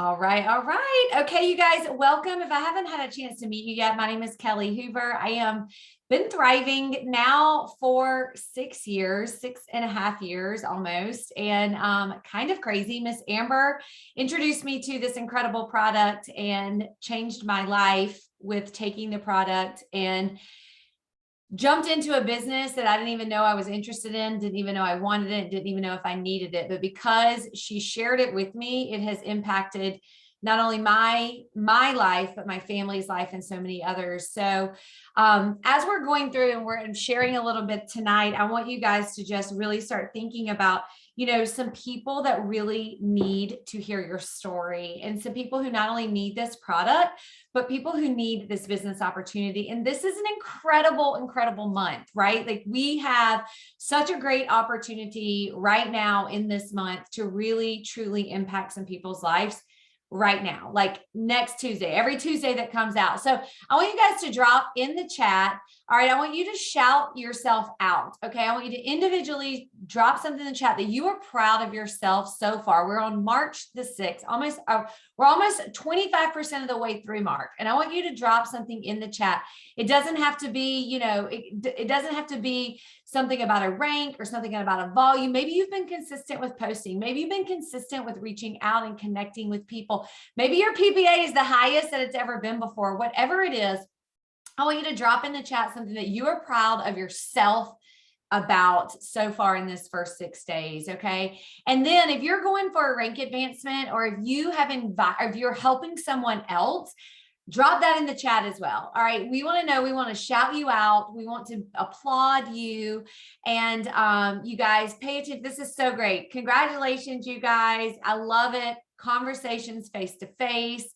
All right, all right. Okay, you guys, welcome. If I haven't had a chance to meet you yet, my name is Kelly Hoover. I am been thriving now for 6 years, 6.5 years almost, and kind of crazy. Miss Amber introduced me to this incredible product and changed my life with taking the product and jumped into a business that I didn't even know I was interested in, didn't even know I wanted it, didn't even know if I needed it. But because she shared it with me, it has impacted not only my life, but my family's life and so many others. So as we're going through and I'm sharing a little bit tonight, I want you guys to just really start thinking about, some people that really need to hear your story, and some people who not only need this product, but people who need this business opportunity. And this is an incredible, incredible month, right? Like, we have such a great opportunity right now in this month to really, truly impact some people's lives right now, like next Tuesday, every Tuesday that comes out. So I want you guys to drop in the chat. All right. I want you to shout yourself out. Okay. I want you to individually drop something in the chat that you are proud of yourself so far. We're on March the 6th, we're almost 25% of the way through March. And I want you to drop something in the chat. It doesn't have to be, it doesn't have to be something about a rank or something about a volume. Maybe you've been consistent with posting. Maybe you've been consistent with reaching out and connecting with people. Maybe your PPA is the highest that it's ever been before. Whatever it is, I want you to drop in the chat something that you are proud of yourself about so far in this first 6 days. Okay. And then if you're going for a rank advancement, or if you have if you're helping someone else, drop that in the chat as well. All right. We want to know, we want to shout you out. We want to applaud you. And you guys pay attention. This is so great. Congratulations, you guys. I love it. Conversations face to face,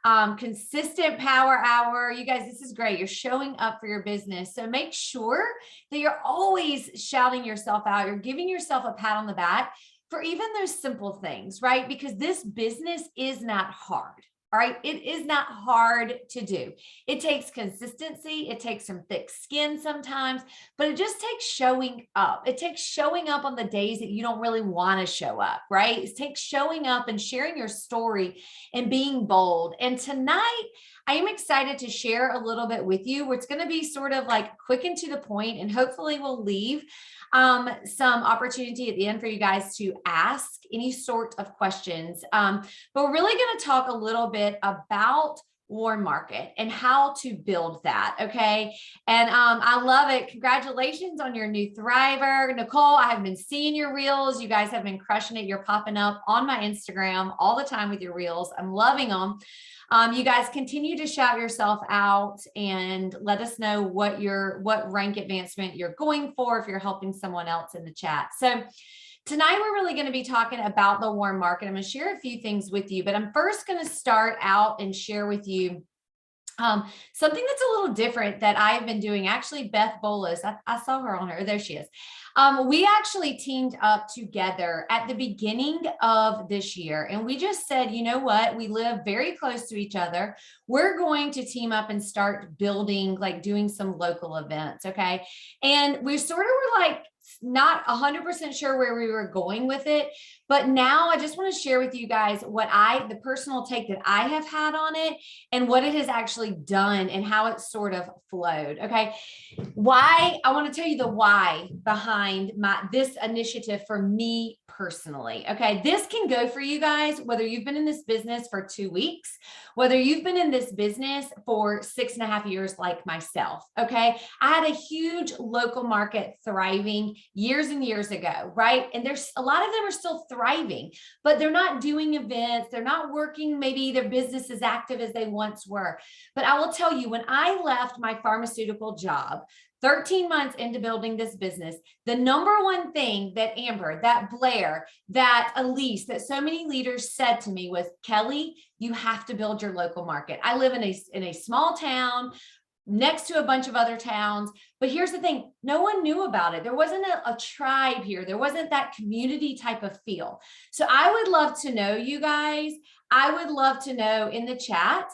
consistent power hour. You guys, this is great. You're showing up for your business. So make sure that you're always shouting yourself out. You're giving yourself a pat on the back for even those simple things, right? Because this business is not hard. All right. It is not hard to do. It takes consistency. It takes some thick skin sometimes, but it just takes showing up. It takes showing up on the days that you don't really want to show up, right? It takes showing up and sharing your story and being bold. And tonight, I am excited to share a little bit with you. It's going to be sort of like quick and to the point, and hopefully we'll leave some opportunity at the end for you guys to ask any sort of questions. But we're really going to talk a little bit about warm market and how to build that. Okay. And I love it. Congratulations on your new Thriver. Nicole, I have been seeing your reels. You guys have been crushing it. You're popping up on my Instagram all the time with your reels. I'm loving them. You guys continue to shout yourself out and let us know what rank advancement you're going for if you're helping someone else in the chat. So tonight, we're really going to be talking about the warm market. I'm going to share a few things with you, but I'm first going to start out and share with you something that's a little different that I've been doing. Actually, Beth Bolas, I saw her on her. There she is. We actually teamed up together at the beginning of this year, and we just said, you know what? We live very close to each other. We're going to team up and start building, like doing some local events. Okay. And we sort of were like, not 100% sure where we were going with it. But now I just want to share with you guys the personal take that I have had on it and what it has actually done and how it sort of flowed. Okay. Why? I want to tell you the why behind this initiative for me personally. Okay. This can go for you guys, whether you've been in this business for 2 weeks, whether you've been in this business for 6.5 years, like myself. Okay. I had a huge local market thriving years and years ago, right? And there's a lot of them are still thriving, but they're not doing events. They're not working. Maybe their business as active as they once were. But I will tell you, when I left my pharmaceutical job, 13 months into building this business, the number one thing that Amber, that Blair, that Elise, that so many leaders said to me was, Kelly, you have to build your local market. I live in a small town next to a bunch of other towns. But here's the thing, no one knew about it. There wasn't a tribe here. There wasn't that community type of feel. So I would love to know, you guys, I would love to know in the chat,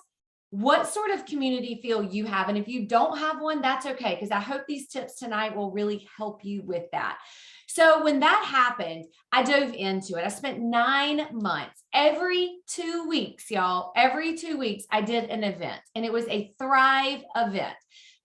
what sort of community feel you have. And if you don't have one, that's okay, because I hope these tips tonight will really help you with that. So when that happened, I dove into it. I spent 9 months, every 2 weeks, y'all, every 2 weeks, I did an event, and it was a Thrive event.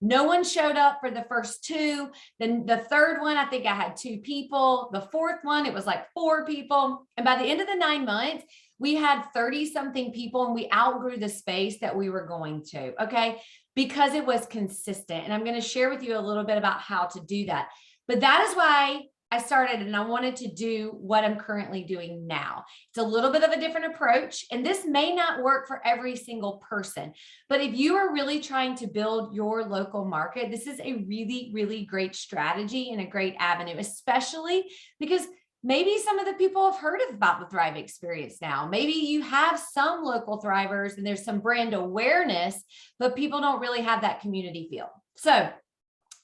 No one showed up for the first 2. Then the third one, I think I had 2 people. The fourth one, it was like 4 people. And by the end of the 9 months, we had 30 something people, and we outgrew the space that we were going to, okay? Because it was consistent. And I'm going to share with you a little bit about how to do that. But that is why I started, and I wanted to do what I'm currently doing now. It's a little bit of a different approach, and this may not work for every single person, but if you are really trying to build your local market, this is a really, really great strategy and a great avenue, especially because maybe some of the people have heard about the Thrive experience now. Maybe you have some local Thrivers and there's some brand awareness, but people don't really have that community feel. So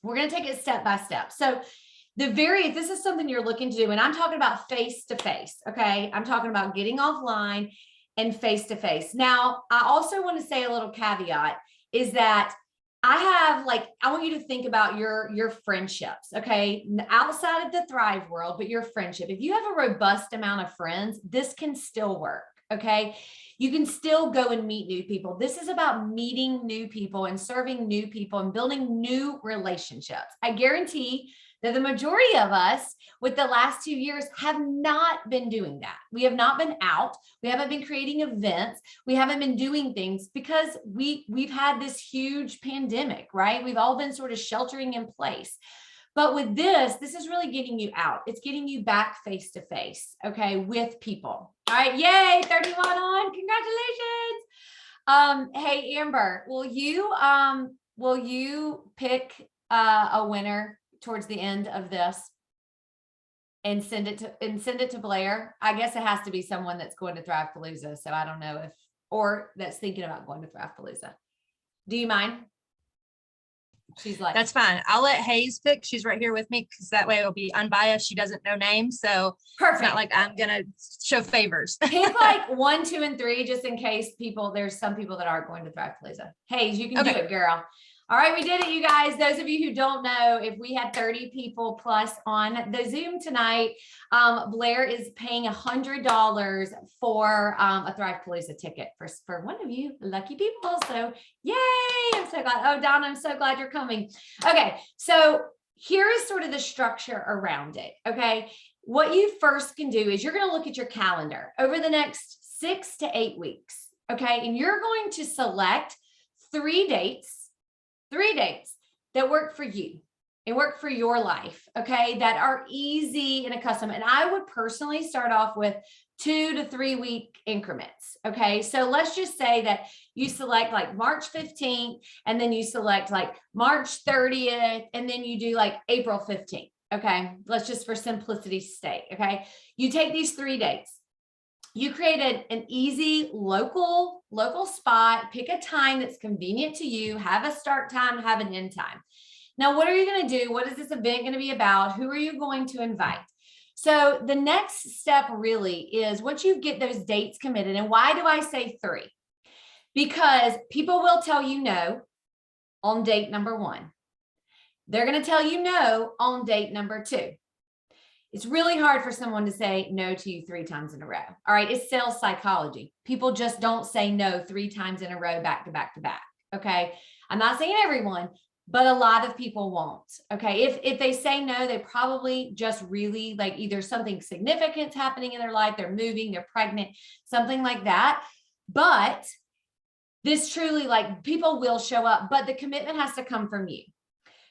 we're going to take it step by step. So if this is something you're looking to do, and I'm talking about face-to-face, okay? I'm talking about getting offline and face-to-face. Now, I also want to say a little caveat is that I want you to think about your friendships, okay? Outside of the Thrive world, but your friendship. If you have a robust amount of friends, this can still work, okay? You can still go and meet new people. This is about meeting new people and serving new people and building new relationships. I guarantee that the majority of us with the last 2 years have not been doing that. We have not been out. We haven't been creating events. We haven't been doing things because we've had this huge pandemic, right? We've all been sort of sheltering in place. But with this is really getting you out. It's getting you back face to face, okay, with people. All right, yay, 31 on, congratulations. Hey, Amber, will you pick a winner towards the end of this and send it to Blair? I guess it has to be someone that's going to Thrive-Palooza. So I don't know or that's thinking about going to Thrive-Palooza. Do you mind? She's like, that's fine. I'll let Hayes pick. She's right here with me because that way it'll be unbiased. She doesn't know names. So perfect. It's not like I'm going to show favors. Pick like 1, 2, and 3, just in case there's some people that are going to Thrive-Palooza. Hayes, you can do it, girl. All right, we did it, you guys. Those of you who don't know, if we had 30 people plus on the Zoom tonight, Blair is paying $100 for a Thrive-Palooza ticket for one of you lucky people. So yay, I'm so glad. Oh, Donna, I'm so glad you're coming. Okay, so here is sort of the structure around it, okay? What you first can do is you're going to look at your calendar over the next 6 to 8 weeks, okay? And you're going to select 3 dates that work for you and work for your life, okay, that are easy and custom. And I would personally start off with 2 to 3 week increments, okay? So let's just say that you select like March 15th, and then you select like March 30th, and then you do like April 15th, okay? Let's just for simplicity's sake, okay? You take these 3 dates. You created an easy local spot, pick a time that's convenient to you, have a start time, have an end time. Now, what are you going to do? What is this event going to be about? Who are you going to invite? So the next step really is once you get those dates committed, and why do I say 3? Because people will tell you no on date number 1. They're going to tell you no on date number 2. It's really hard for someone to say no to you 3 times in a row. All right. It's sales psychology. People just don't say no 3 times in a row, back to back to back. Okay. I'm not saying everyone, but a lot of people won't. Okay. If they say no, they probably just really like either something significant's happening in their life. They're moving, they're pregnant, something like that. But this truly, like, people will show up, but the commitment has to come from you.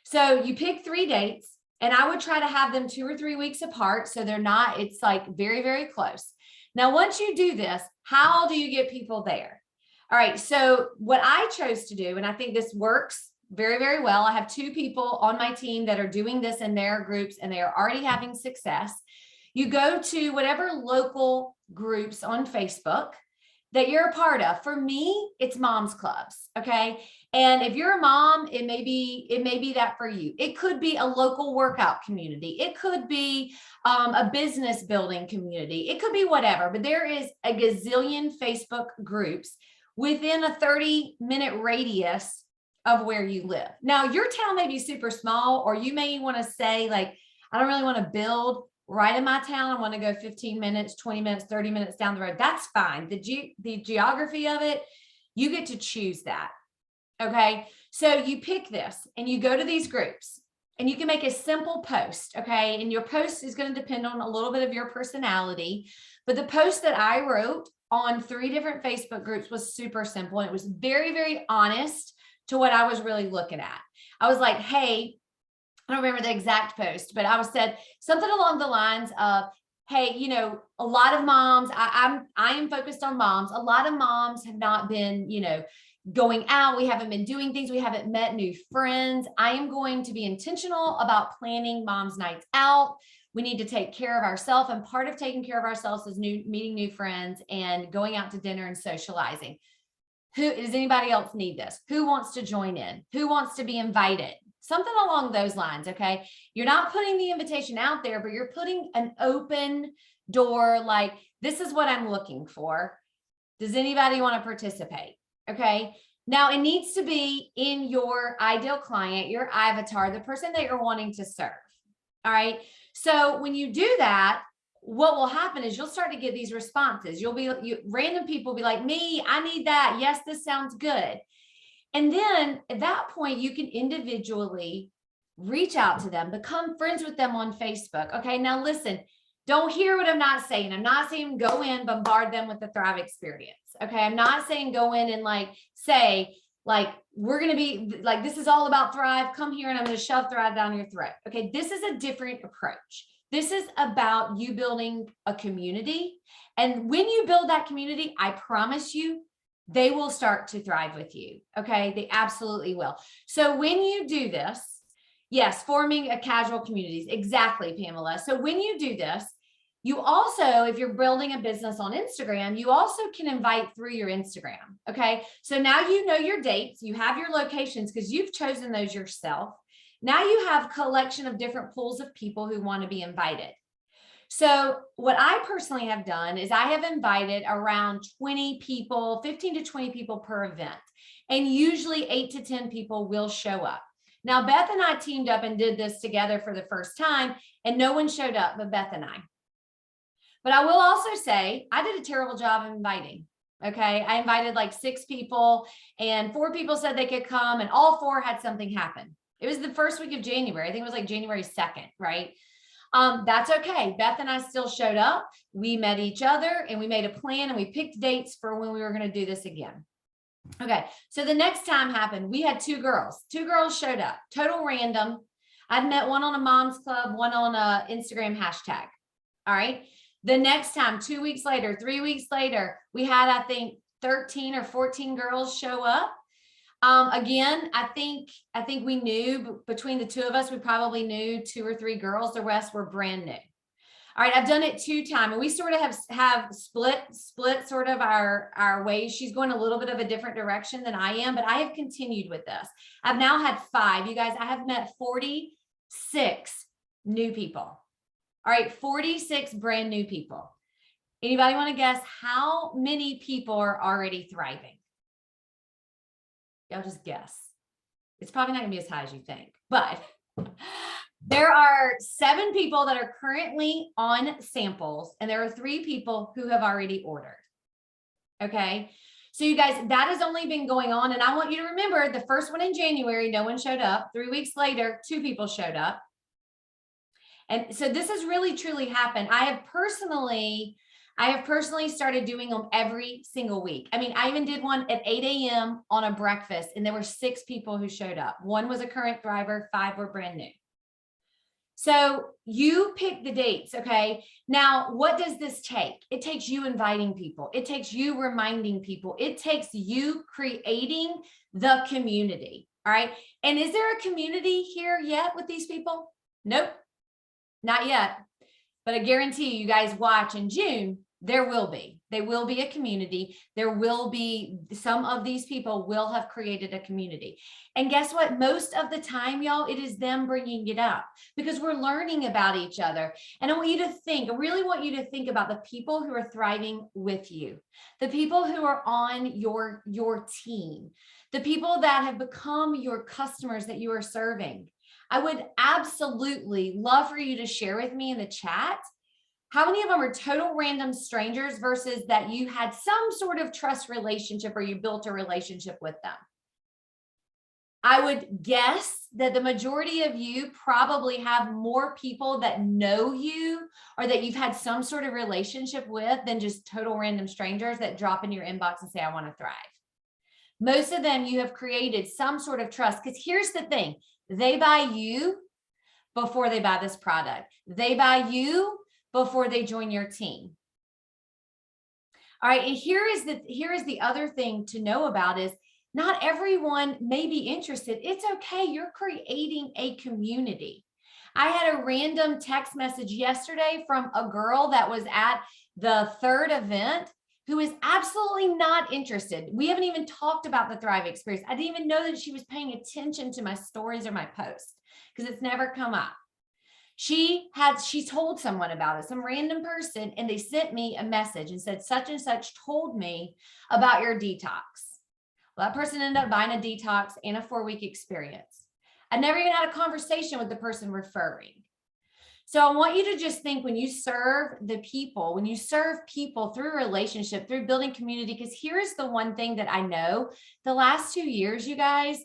So you pick 3 dates. And I would try to have them 2 or 3 weeks apart. So it's like very, very close. Now, once you do this, how do you get people there? All right. So what I chose to do, and I think this works very, very well. I have 2 people on my team that are doing this in their groups, and they are already having success. You go to whatever local groups on Facebook that you're a part of. For me, it's moms clubs. Okay. And if you're a mom, it may be that for you. It could be a local workout community. It could be a business building community. It could be whatever, but there is a gazillion Facebook groups within a 30-minute radius of where you live. Now, your town may be super small, or you may want to say, like, I don't really want to build right in my town. I want to go 15 minutes, 20 minutes, 30 minutes down the road. That's fine. The geography of it, you get to choose that. Okay. So you pick this and you go to these groups and you can make a simple post. Okay. And your post is going to depend on a little bit of your personality. But the post that I wrote on 3 different Facebook groups was super simple. And it was very, very honest to what I was really looking at. I was like, hey, I don't remember the exact post, but I was said something along the lines of, hey, you know, a lot of moms, I am focused on moms. A lot of moms have not been, you know, going out. We haven't been doing things. We haven't met new friends. I am going to be intentional about planning mom's nights out. We need to take care of ourselves. And part of taking care of ourselves is meeting new friends and going out to dinner and socializing. Does anybody else need this? Who wants to join in? Who wants to be invited? Something along those lines. Okay. You're not putting the invitation out there, but you're putting an open door. Like, this is what I'm looking for. Does anybody want to participate? Okay. Now it needs to be in your ideal client, your avatar, the person that you're wanting to serve. All right. So when you do that, what will happen is you'll start to get these responses. Random people will be like, me, I need that. Yes, this sounds good. And then at that point, you can individually reach out to them, become friends with them on Facebook. Okay. Now listen, don't hear what I'm not saying. I'm not saying go in, bombard them with the Thrive experience. Okay. I'm not saying go in and like, say, like, we're going to be like, this is all about Thrive. Come here and I'm going to shove Thrive down your throat. Okay. This is a different approach. This is about you building a community. And when you build that community, I promise you, they will start to thrive with you. Okay. They absolutely will. So when you do this, yes, forming a casual communities. Exactly, Pamela. So when you do this, you also, if you're building a business on Instagram, you also can invite through your Instagram. Okay. So now you know your dates, you have your locations because you've chosen those yourself. Now you have a collection of different pools of people who want to be invited. So what I personally have done is I have invited around 20 people, 15 to 20 people per event, and usually 8 to 10 people will show up. Now, Beth and I teamed up and did this together for the first time, and no one showed up but Beth and I. But I will also say I did a terrible job of inviting. Okay. I invited like 6 people and 4 people said they could come and all 4 had something happen. It was the first week of January. I think it was like January 2nd, right? That's okay. Beth and I still showed up. We met each other and we made a plan and we picked dates for when we were going to do this again. Okay. So the next time happened, we had 2 girls. 2 girls showed up, total random. I'd met one on a mom's club, one on a Instagram hashtag. All right. The next time, 2 weeks later, 3 weeks later, we had, I think, 13 or 14 girls show up. Again, I think we knew between the 2 of us, we probably knew 2 or 3 girls. The rest were brand new. All right. I've done it 2 times and we sort of have split sort of our ways. She's going a little bit of a different direction than I am, but I have continued with this. I've now had 5. You guys, I have met 46 new people. All right. 46 brand new people. Anybody want to guess how many people are already thriving? Y'all just guess. It's probably not gonna be as high as you think, but there are 7 people that are currently on samples and there are 3 people who have already ordered. Okay. So you guys, that has only been going on. And I want you to remember the first one in January, no one showed up. 3 weeks later, 2 people showed up. And so this has really truly happened. I have personally started doing them every single week. I mean, I even did one at 8 a.m. on a breakfast and there were 6 people who showed up. 1 was a current thriver, 5 were brand new. So you pick the dates. Okay. Now, what does this take? It takes you inviting people. It takes you reminding people. It takes you creating the community. All right. And is there a community here yet with these people? Nope, not yet. But I guarantee you guys watch in June, there will be. They will be a community. There will be some of these people will have created a community. And guess what? Most of the time, y'all, it is them bringing it up because we're learning about each other. And I want you to think, I really want you to think about the people who are thriving with you, the people who are on your team, the people that have become your customers that you are serving. I would absolutely love for you to share with me in the chat how many of them are total random strangers versus that you had some sort of trust relationship or you built a relationship with them. I would guess that the majority of you probably have more people that know you or that you've had some sort of relationship with than just total random strangers that drop in your inbox and say, I want to thrive. Most of them you have created some sort of trust, because here's the thing, they buy you before they buy this product. They buy you before they join your team. All right, and here is the other thing to know about is not everyone may be interested. It's okay, you're creating a community. I had a random text message yesterday from a girl that was at the third event who is absolutely not interested. We haven't even talked about the Thrive experience. I didn't even know that she was paying attention to my stories or my posts because it's never come up. She told someone about it, some random person, and they sent me a message and said, such and such told me about your detox. Well, that person ended up buying a detox and a 4-week experience. I never even had a conversation with the person referring. So I want you to just think when you serve people through relationship, through building community, because here's the one thing that I know, the last 2 years, you guys,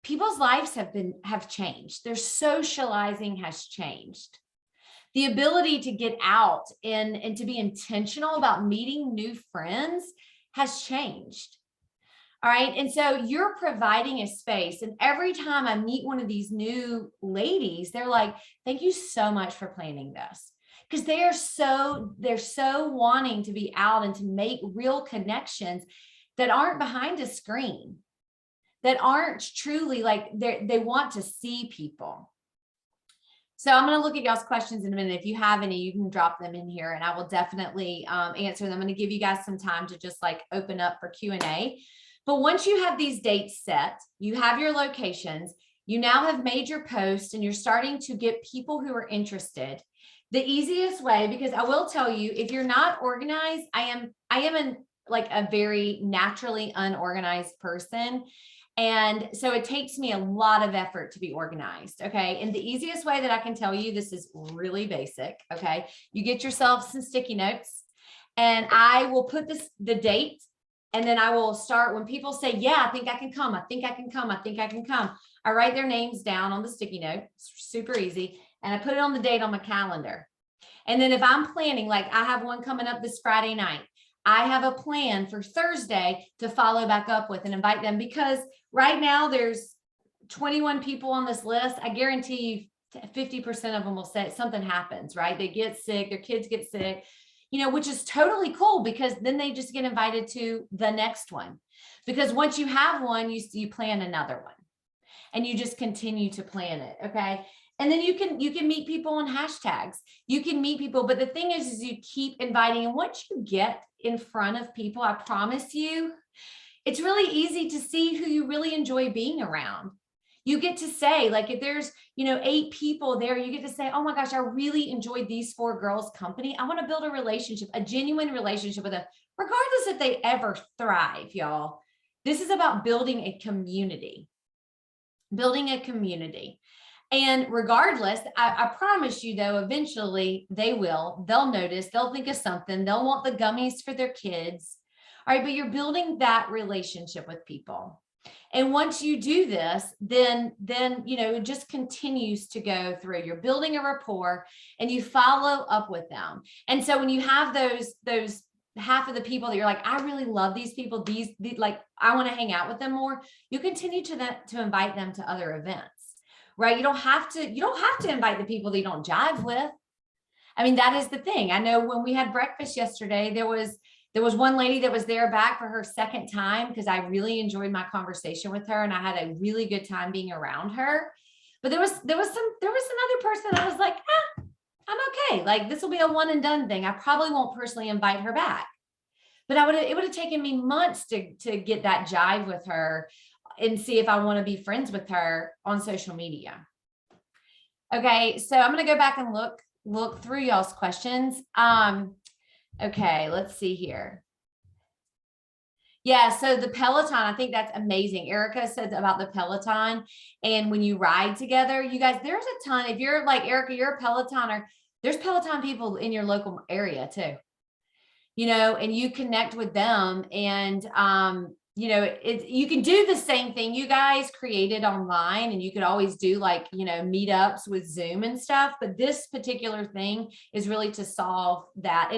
people's lives have changed. Their socializing has changed. The ability to get out and to be intentional about meeting new friends has changed. All right. And so you're providing a space. And every time I meet one of these new ladies, they're like, thank you so much for planning this. Because they're so wanting to be out and to make real connections that aren't behind a screen, that aren't truly like they want to see people. So I'm going to look at y'all's questions in a minute. If you have any, you can drop them in here and I will definitely answer them. I'm going to give you guys some time to just like open up for Q&A. But once you have these dates set, you have your locations, you now have made your post and you're starting to get people who are interested. The easiest way, because I will tell you, if you're not organized, I am like a very naturally unorganized person. And so it takes me a lot of effort to be organized. Okay. And the easiest way that I can tell you, this is really basic. Okay. You get yourself some sticky notes and I will put the date. And then I will start when people say, yeah, I think I can come. I think I can come. I think I can come. I write their names down on the sticky note. It's super easy. And I put it on the date on my calendar. And then if I'm planning, like I have one coming up this Friday night, I have a plan for Thursday to follow back up with and invite them, because right now there's 21 people on this list. I guarantee you 50% of them will say something happens, right? They get sick, their kids get sick, which is totally cool, because then they just get invited to the next one. Because once you have one, you plan another one and you just continue to plan it. Okay. And then you can meet people on hashtags. You can meet people, but the thing is you keep inviting. And once you get in front of people, I promise you, it's really easy to see who you really enjoy being around. You get to say, like, if there's, 8 people there, you get to say, oh my gosh, I really enjoyed these 4 girls' company. I want to build a relationship, a genuine relationship with them, regardless if they ever thrive, y'all. This is about building a community, And regardless, I promise you though, eventually they'll notice, they'll think of something, they'll want the gummies for their kids. All right, but you're building that relationship with people. And once you do this, then it just continues to go through. You're building a rapport and you follow up with them. And so when you have those half of the people that you're like, I really love these people, these like, I want to hang out with them more, you continue to invite them to other events, right? You don't have to invite the people that you don't jive with. I mean, that is the thing. I know when we had breakfast yesterday, there was one lady that was there back for her second time because I really enjoyed my conversation with her and I had a really good time being around her. But there was another person that I was like, I'm okay. Like, this will be a one and done thing. I probably won't personally invite her back. but it would have taken me months to get that jive with her and see if I want to be friends with her on social media. Okay, so I'm going to go back and look through y'all's questions. Okay, let's see here. Yeah, so the Peloton, I think that's amazing. Erica said about the Peloton, and when you ride together, you guys, there's a ton. If you're like Erica, you're a Pelotoner, there's Peloton people in your local area too, and you connect with them, and you can do the same thing you guys created online, and you could always do like, meetups with Zoom and stuff. But this particular thing is really to solve that.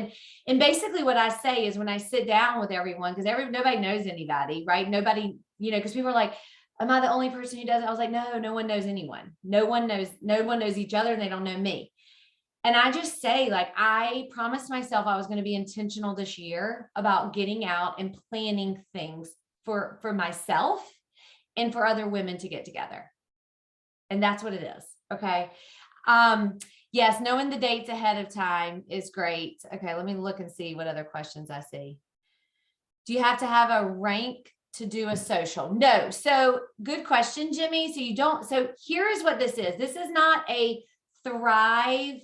And basically what I say is when I sit down with everyone, because nobody knows anybody, right? Nobody, because people are like, am I the only person who does it? I was like, no one knows anyone. No one knows each other, and they don't know me. And I just say, like, I promised myself I was going to be intentional this year about getting out and planning things for myself and for other women to get together. And that's what it is. Okay. Yes, knowing the dates ahead of time is great. Okay, let me look and see what other questions I see. Do you have to have a rank to do a social? No. So good question, Jimmy. So you don't. So here's what this is. This is not a Thrive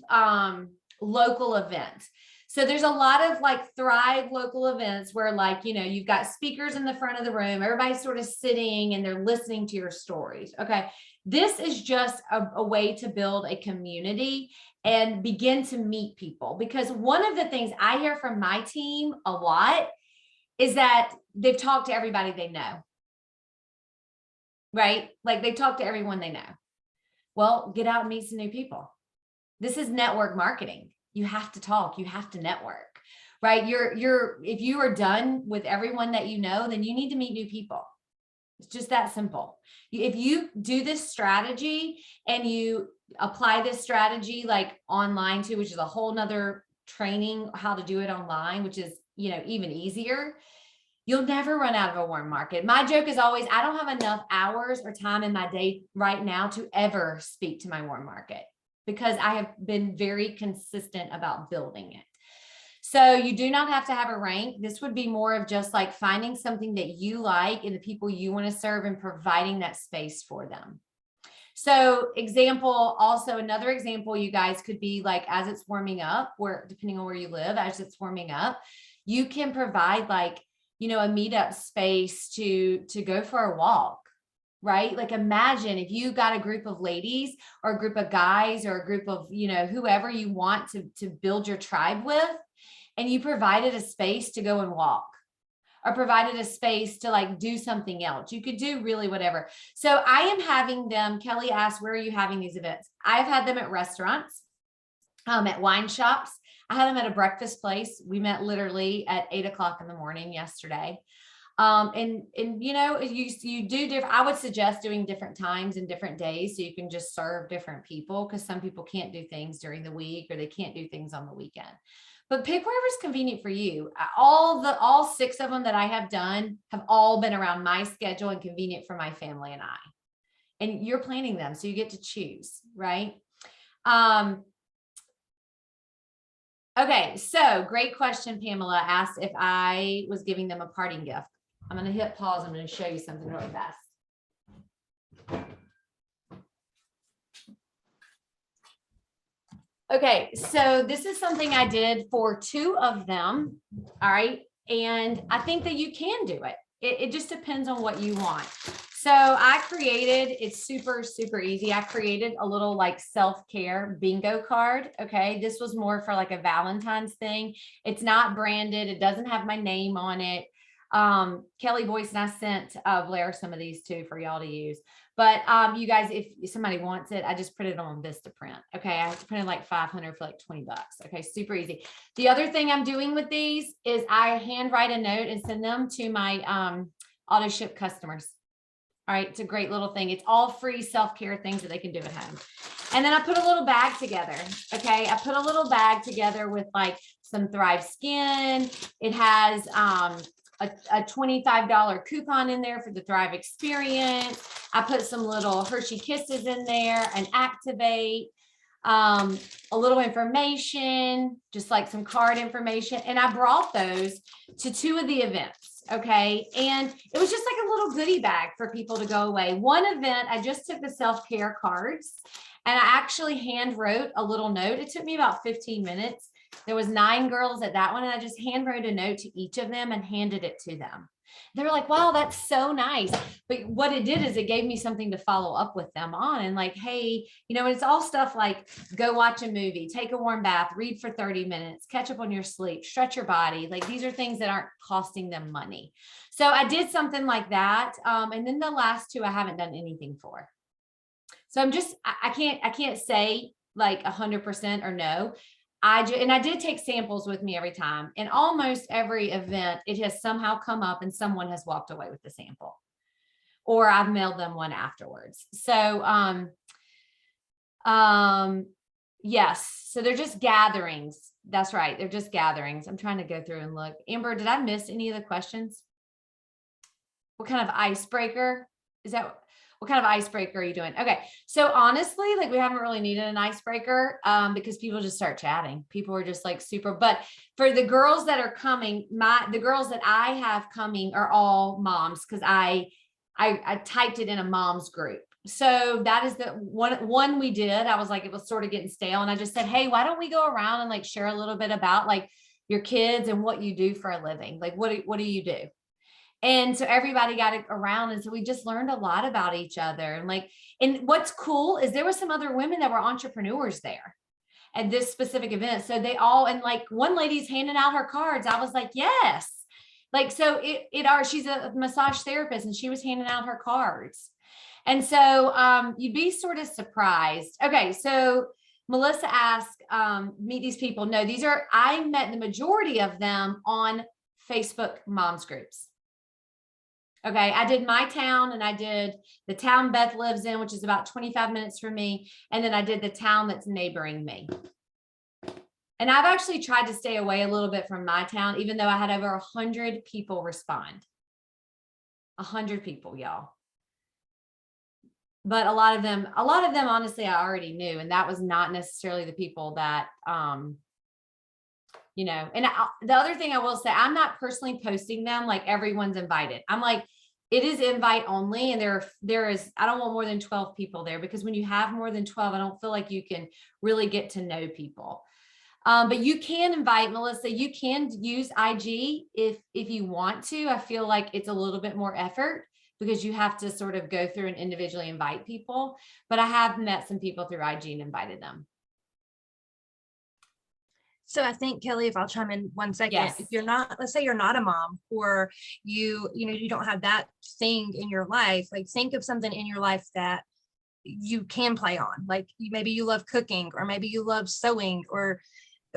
local event. So there's a lot of like Thrive local events where, like, you've got speakers in the front of the room, everybody's sort of sitting and they're listening to your stories. Okay. This is just a way to build a community and begin to meet people. Because one of the things I hear from my team a lot is that they've talked to everybody they know, right? Like they talk to everyone they know. Well, get out and meet some new people. This is network marketing. You have to talk, you have to network, right? If you are done with everyone that you know, then you need to meet new people. It's just that simple. If you do this strategy and you apply this strategy like online too, which is a whole nother training, how to do it online, which is, even easier, you'll never run out of a warm market. My joke is always, I don't have enough hours or time in my day right now to ever speak to my warm market, because I have been very consistent about building it. So you do not have to have a rank. This would be more of just like finding something that you like and the people you want to serve and providing that space for them. So another example, you guys, could be like, as it's warming up, depending on where you live, as it's warming up, you can provide like, a meetup space to go for a walk, right? Like imagine if you got a group of ladies or a group of guys or a group of, whoever you want to build your tribe with, and you provided a space to go and walk or provided a space to like do something else. You could do really whatever. So I am having them, Kelly asked, where are you having these events? I've had them at restaurants, at wine shops. I had them at a breakfast place. We met literally at 8:00 in the morning yesterday. And you do different, I would suggest doing different times and different days so you can just serve different people, because some people can't do things during the week or they can't do things on the weekend. But pick wherever's convenient for you. All 6 of them that I have done have all been around my schedule and convenient for my family and I. And you're planning them, so you get to choose, right? Okay, so great question. Pamela asked if I was giving them a parting gift. I'm going to hit pause. I'm going to show you something really fast. Okay, so this is something I did for 2 of them. All right. And I think that you can do it. It just depends on what you want. So it's super, super easy. I created a little like self-care bingo card. Okay. This was more for like a Valentine's thing. It's not branded. It doesn't have my name on it. Kelly Boyce and I sent Blair some of these too for y'all to use. But you guys, if somebody wants it, I just printed it on Vistaprint. Okay, I printed like 500 for like $20. Okay, super easy. The other thing I'm doing with these is I handwrite a note and send them to my auto ship customers. All right, it's a great little thing. It's all free self-care things that they can do at home. And then I put a little bag together. Okay, I put a little bag together with like some Thrive Skin. It has a $25 coupon in there for the Thrive Experience. I put some little Hershey Kisses in there and Activate. a little information, just like some card information. And I brought those to 2 of the events. Okay. And it was just like a little goodie bag for people to go away. One event, I just took the self-care cards and I actually hand wrote a little note. It took me about 15 minutes. There was 9 girls at that one. And I just hand wrote a note to each of them and handed it to them. They were like, wow, that's so nice. But what it did is it gave me something to follow up with them on. And like, hey, you know, it's all stuff like go watch a movie, take a warm bath, read for 30 minutes, catch up on your sleep, stretch your body. Like these are things that aren't costing them money. So I did something like that. And then the last 2, I haven't done anything for. So I'm just, I can't say like 100% or no. I did take samples with me every time, and almost every event, it has somehow come up and someone has walked away with the sample or I've mailed them one afterwards. So, yes. So they're just gatherings. That's right. They're just gatherings. I'm trying to go through and look. Amber, did I miss any of the questions? What kind of icebreaker is that? What kind of icebreaker are you doing? Okay. So honestly, like we haven't really needed an icebreaker because people just start chatting. People are just like super, but for the girls that are coming, the girls that I have coming are all moms because I typed it in a mom's group. So that is the one we did. I was like, it was sort of getting stale. And I just said, hey, why don't we go around and like share a little bit about like your kids and what you do for a living? Like, what do you do? And so everybody got it around. And so we just learned a lot about each other. And like, and what's cool is there were some other women that were entrepreneurs there at this specific event. So they all, and like one lady's handing out her cards. I was like, yes. Like, so she's a massage therapist and she was handing out her cards. And so you'd be sort of surprised. Okay. So Melissa asked, meet these people. No, I met the majority of them on Facebook moms groups. Okay, I did my town and I did the town Beth lives in, which is about 25 minutes from me. And then I did the town that's neighboring me. And I've actually tried to stay away a little bit from my town, even though I had over 100 people respond. 100 people, y'all. But a lot of them, honestly, I already knew. And that was not necessarily the people that, you know, and the other thing I will say, I'm not personally posting them like everyone's invited. I'm like, it is invite only. And there is, I don't want more than 12 people there because when you have more than 12, I don't feel like you can really get to know people. But you can invite, Melissa, you can use IG if you want to. I feel like it's a little bit more effort because you have to sort of go through and individually invite people. But I have met some people through IG and invited them. So I think, Kelly, if I'll chime in 1 second, Yes. if you're not, let's say you're not a mom or you don't have that thing in your life, like think of something in your life that you can play on. Like maybe you love cooking or maybe you love sewing, or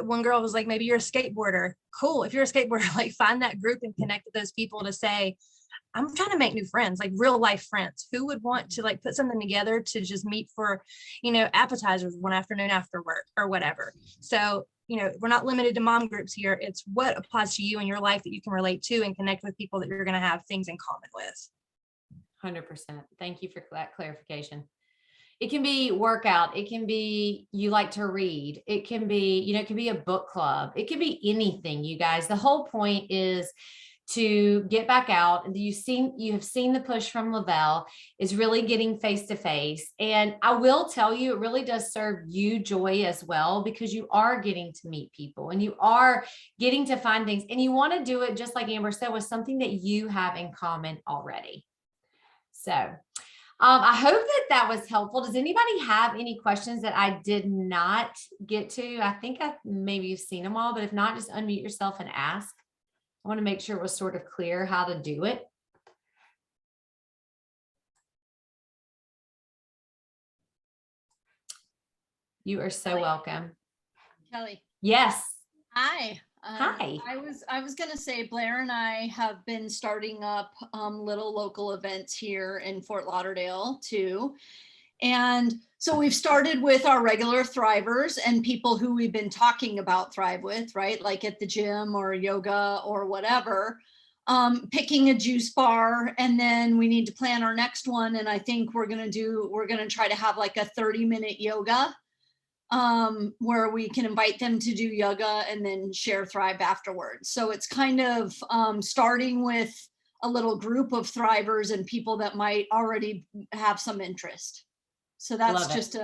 one girl was like, maybe you're a skateboarder. Cool. If you're a skateboarder, like find that group and connect with those people to say, I'm trying to make new friends, like real life friends. Who would want to like put something together to just meet for, appetizers one afternoon after work or whatever. So, we're not limited to mom groups here. It's what applies to you in your life that you can relate to and connect with people that you're going to have things in common with. 100%. Thank you for that clarification. It can be workout. It can be you like to read. It can be, it can be a book club. It can be anything, you guys. The whole point is to get back out. And you have seen the push from Lavelle is really getting face to face. And I will tell you, it really does serve you joy as well, because you are getting to meet people and you are getting to find things, and you want to do it just like Amber said, with something that you have in common already. So I hope that was helpful. Does anybody have any questions that I did not get to? I think maybe you've seen them all, but if not, just unmute yourself and ask. I want to make sure it was sort of clear how to do it. You are so welcome. Kelly. Yes. Hi. Hi. I was going to say, Blair and I have been starting up little local events here in Fort Lauderdale too. And so we've started with our regular Thrivers and people who we've been talking about Thrive with, right? Like at the gym or yoga or whatever, picking a juice bar. And then we need to plan our next one. And I think we're going to try to have like a 30-minute yoga where we can invite them to do yoga and then share Thrive afterwards. So it's kind of starting with a little group of Thrivers and people that might already have some interest. So that's Love it. just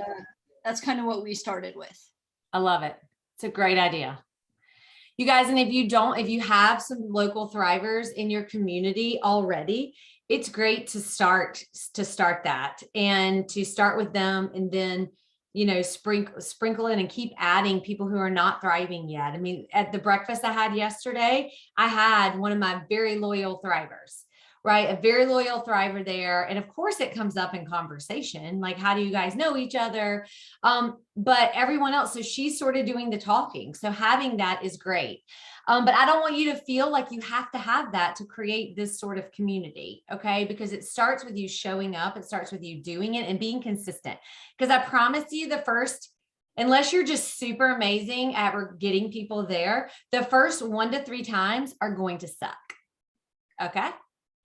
that's kind of what we started with. I love it. It's a great idea. You guys, and if you have some local Thrivers in your community already, it's great to start that and to start with them, and then, you know, sprinkle in and keep adding people who are not thriving yet. I mean, at the breakfast I had yesterday, I had one of my very loyal Thrivers, right? A very loyal Thriver there. And of course it comes up in conversation, like, how do you guys know each other? But everyone else, so she's sort of doing the talking. So having that is great. But I don't want you to feel like you have to have that to create this sort of community, okay? Because it starts with you showing up. It starts with you doing it and being consistent. Because I promise you, the first, unless you're just super amazing at getting people there, the first 1 to 3 times are going to suck, okay?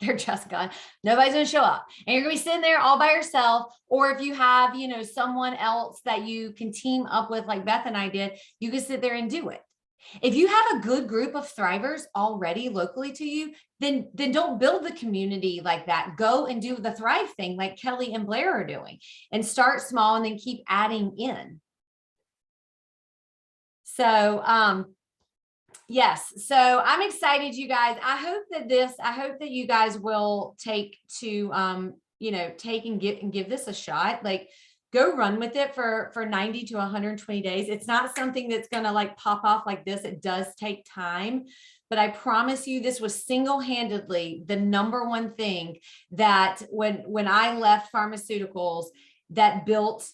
They're just gone. Nobody's going to show up, and you're going to be sitting there all by yourself. Or if you have, you know, someone else that you can team up with, like Beth and I did, you can sit there and do it. If you have a good group of Thrivers already locally to you, then don't build the community like that. Go and do the Thrive thing like Kelly and Blair are doing, and start small and then keep adding in. So, yes. So I'm excited, you guys. I hope that you guys will take to, you know, take and give this a shot. Like, go run with it for 90 to 120 days. It's not something that's going to like pop off like this. It does take time, but I promise you, this was single-handedly the number one thing that when I left pharmaceuticals, that built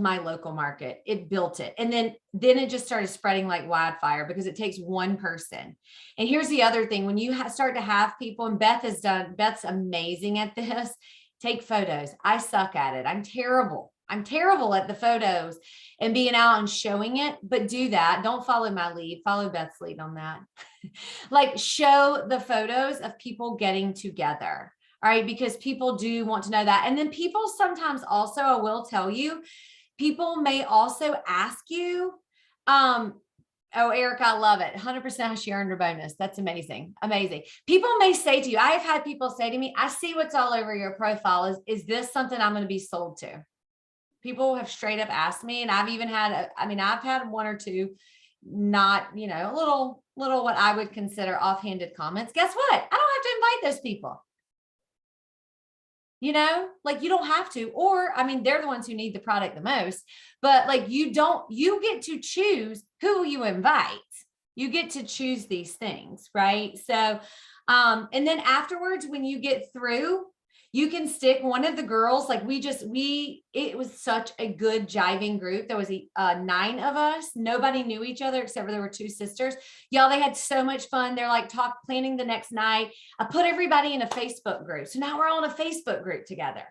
my local market. It built it. And then it just started spreading like wildfire, because it takes one person. And here's the other thing. When you start to have people, and Beth's amazing at this, take photos. I suck at it. I'm terrible at the photos and being out and showing it, but do that. Don't follow my lead. Follow Beth's lead on that. Like, show the photos of people getting together. All right. Because people do want to know that. And then people sometimes also, I will tell you, people may also ask you, oh, Erica, I love it. 100% how she earned her bonus. That's amazing. Amazing. People may say to you, I have had people say to me, I see what's all over your profile. Is this something I'm going to be sold to? People have straight up asked me, and I've even had, I've had 1 or 2, not, you know, little what I would consider offhanded comments. Guess what? I don't have to invite those people. You know, like, you don't have to, or, they're the ones who need the product the most, but like, you get to choose who you invite. You get to choose these things, right? So, and then afterwards, when you get through, you can stick one of the girls, like it was such a good jiving group. There was 9 of us. Nobody knew each other except for there were 2 sisters. Y'all, they had so much fun. They're like planning the next night. I put everybody in a Facebook group. So now we're all in a Facebook group together.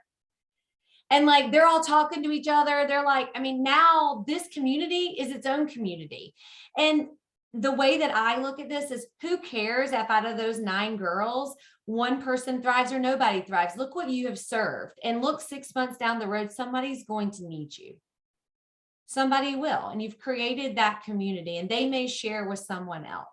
And like, they're all talking to each other. They're like, now this community is its own community. And the way that I look at this is, who cares if out of those 9 girls, 1 person thrives or nobody thrives? Look what you have served. And look, 6 months down the road, somebody's going to need you. Somebody will. And you've created that community, and they may share with someone else.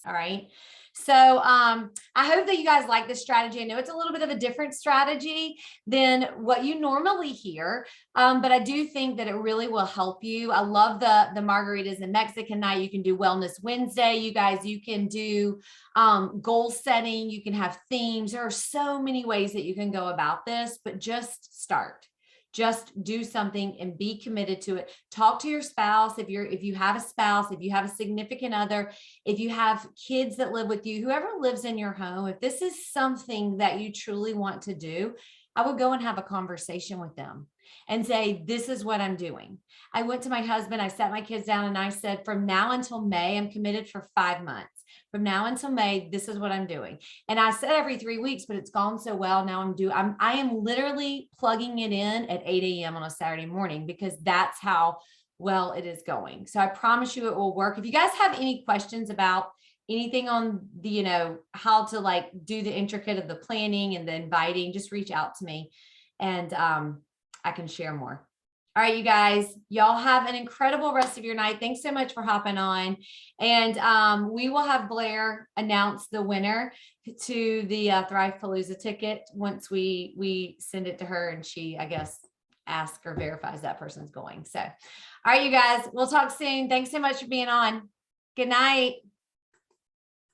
All right. So I hope that you guys like this strategy. I know it's a little bit of a different strategy than what you normally hear, but I do think that it really will help you. I love the margaritas and Mexican night. You can do Wellness Wednesday. You guys, you can do goal setting. You can have themes. There are so many ways that you can go about this, but just start. Just do something and be committed to it. Talk to your spouse. If you have a spouse, if you have a significant other, if you have kids that live with you, whoever lives in your home, if this is something that you truly want to do, I would go and have a conversation with them and say, this is what I'm doing. I went to my husband, I sat my kids down, and I said, from now until May, I'm committed for 5 months. From now until May, this is what I'm doing. And I said every 3 weeks, but it's gone so well. Now I am literally plugging it in at 8 a.m. on a Saturday morning, because that's how well it is going. So I promise you it will work. If you guys have any questions about anything on the, how to like do the intricate of the planning and the inviting, just reach out to me, and I can share more. All right, you guys, y'all have an incredible rest of your night. Thanks so much for hopping on. And we will have Blair announce the winner to the Thrive Palooza ticket once we send it to her and she, I guess, asks or verifies that person's going. So, all right, you guys, we'll talk soon. Thanks so much for being on. Good night.